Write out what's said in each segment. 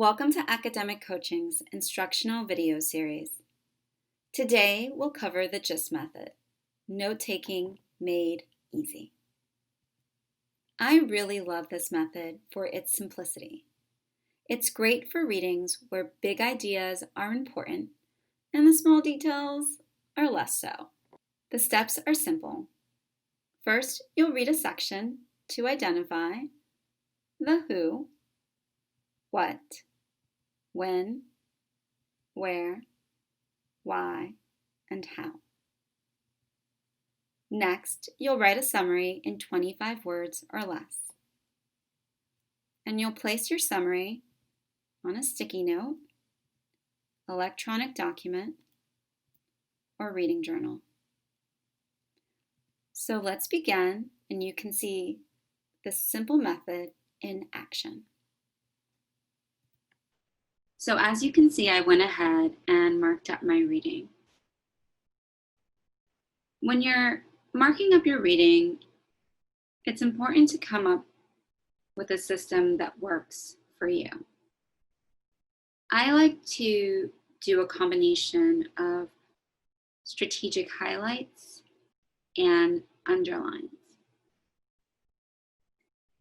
Welcome to Academic Coaching's instructional video series. Today we'll cover the GIST method, note-taking made easy. I really love this method for its simplicity. It's great for readings where big ideas are important and the small details are less so. The steps are simple. First, you'll read a section to identify the who, what, when, where, why, and how. Next, you'll write a summary in 25 words or less. And you'll place your summary on a sticky note, electronic document, or reading journal. So let's begin, and you can see this simple method in action. So as you can see, I went ahead and marked up my reading. When you're marking up your reading, it's important to come up with a system that works for you. I like to do a combination of strategic highlights and underlines.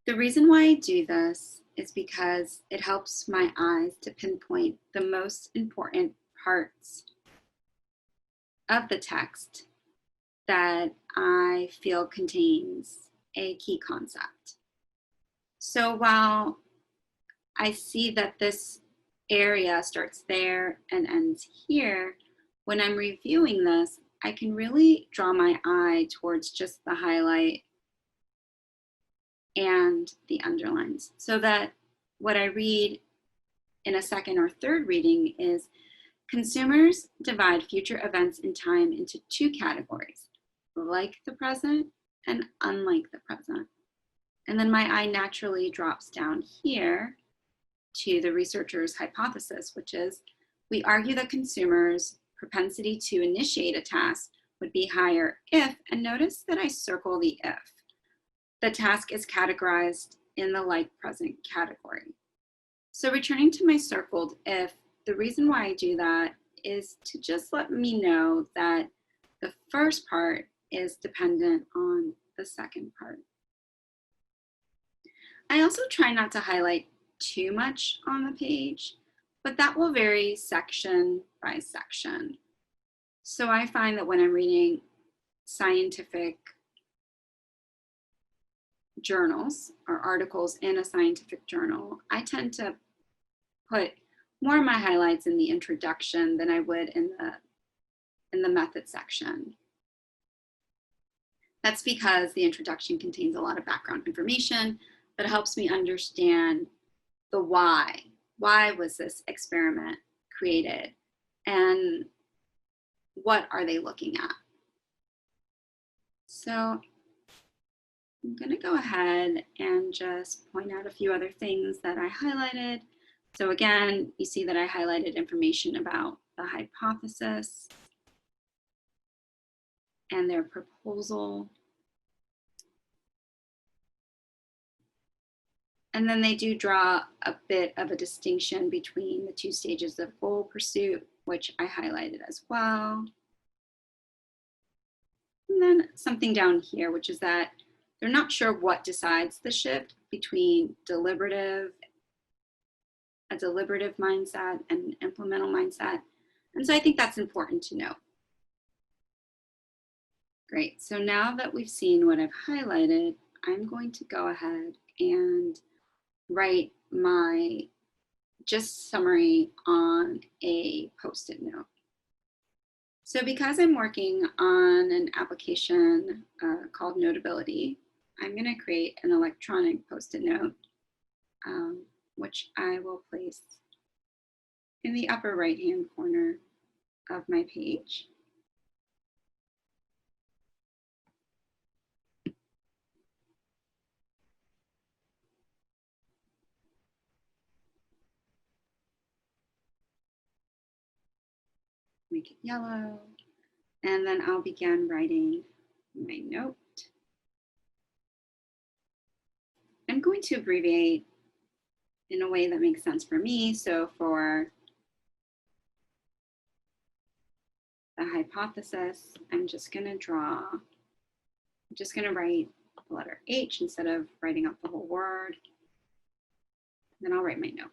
The reason why I do this is because it helps my eyes to pinpoint the most important parts of the text that I feel contains a key concept. So while I see that this area starts there and ends here, when I'm reviewing this, I can really draw my eye towards just the highlight and the underlines, so that what I read in a second or third reading is consumers divide future events in time into two categories, like the present and unlike the present. And then my eye naturally drops down here to the researcher's hypothesis, which is we argue that consumers' propensity to initiate a task would be higher if, and notice that I circle the if, the task is categorized in the like present category. So returning to my circled if, the reason why I do that is to just let me know that the first part is dependent on the second part. I also try not to highlight too much on the page, but that will vary section by section. So I find that when I'm reading scientific journals or articles in a scientific journal, I tend to put more of my highlights in the introduction than I would in the method section. That's because the introduction contains a lot of background information that helps me understand the why. Why was this experiment created? And what are they looking at? So I'm going to go ahead and just point out a few other things that I highlighted. So again, you see that I highlighted information about the hypothesis and their proposal. And then they do draw a bit of a distinction between the two stages of goal pursuit, which I highlighted as well. And then something down here, which is that they're not sure what decides the shift between a deliberative mindset and an implemental mindset. And so I think that's important to know. Great, so now that we've seen what I've highlighted, I'm going to go ahead and write my GIST summary on a Post-it note. So because I'm working on an application called Notability, I'm going to create an electronic Post-it note, which I will place in the upper right-hand corner of my page. Make it yellow, and then I'll begin writing my note. I'm going to abbreviate in a way that makes sense for me. So for the hypothesis, I'm just going to write the letter H instead of writing out the whole word. Then I'll write my note.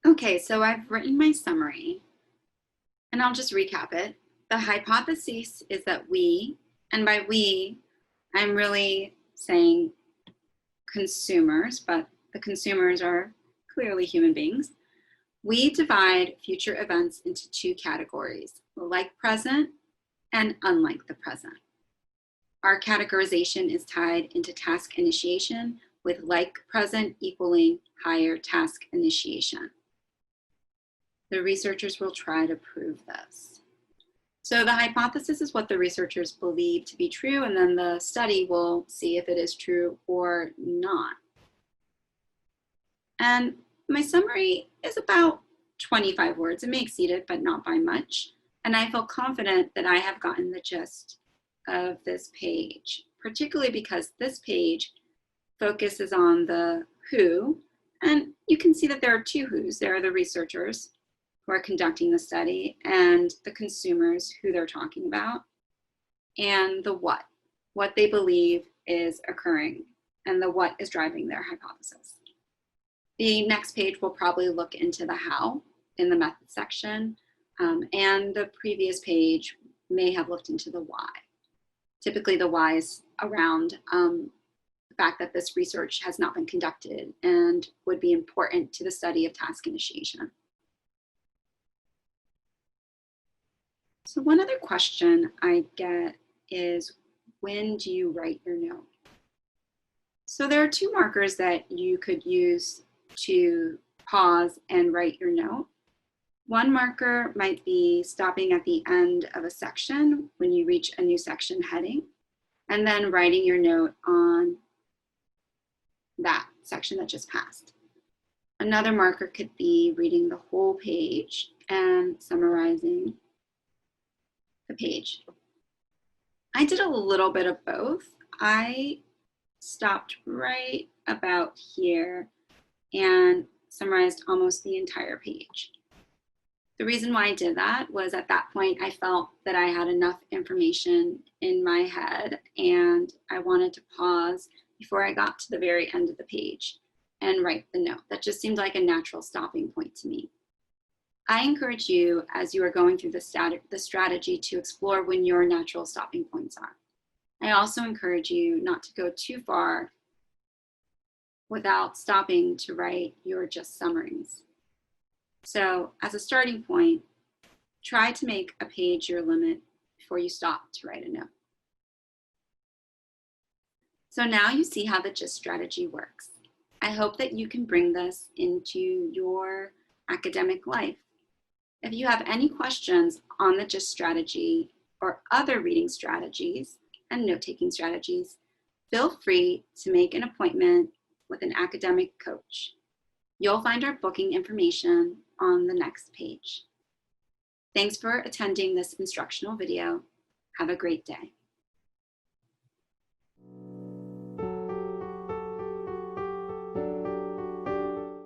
Okay, so I've written my summary, and I'll just recap it. The hypothesis is that we, and by we, I'm really saying consumers, but the consumers are clearly human beings. We divide future events into two categories, like present and unlike the present. Our categorization is tied into task initiation, with like present equaling higher task initiation. The researchers will try to prove this. So the hypothesis is what the researchers believe to be true, and then the study will see if it is true or not. And my summary is about 25 words. It may exceed it, but not by much. And I feel confident that I have gotten the gist of this page, particularly because this page focuses on the who, and you can see that there are two who's. There are the researchers who are conducting the study and the consumers who they're talking about, and the what they believe is occurring, and the what is driving their hypothesis. The next page will probably look into the how in the method section, and the previous page may have looked into the why. Typically the why is around the fact that this research has not been conducted and would be important to the study of task initiation. So one other question I get is, when do you write your note? So there are two markers that you could use to pause and write your note. One marker might be stopping at the end of a section when you reach a new section heading, and then writing your note on that section that just passed. Another marker could be reading the whole page and summarizing the page. I did a little bit of both. I stopped right about here and summarized almost the entire page. The reason why I did that was at that point I felt that I had enough information in my head and I wanted to pause before I got to the very end of the page and write the note. That just seemed like a natural stopping point to me. I encourage you, as you are going through the strategy, to explore when your natural stopping points are. I also encourage you not to go too far without stopping to write your just summaries. So as a starting point, try to make a page your limit before you stop to write a note. So now you see how the GIST strategy works. I hope that you can bring this into your academic life. If you have any questions on the GIST strategy or other reading strategies and note-taking strategies, feel free to make an appointment with an academic coach. You'll find our booking information on the next page. Thanks for attending this instructional video. Have a great day.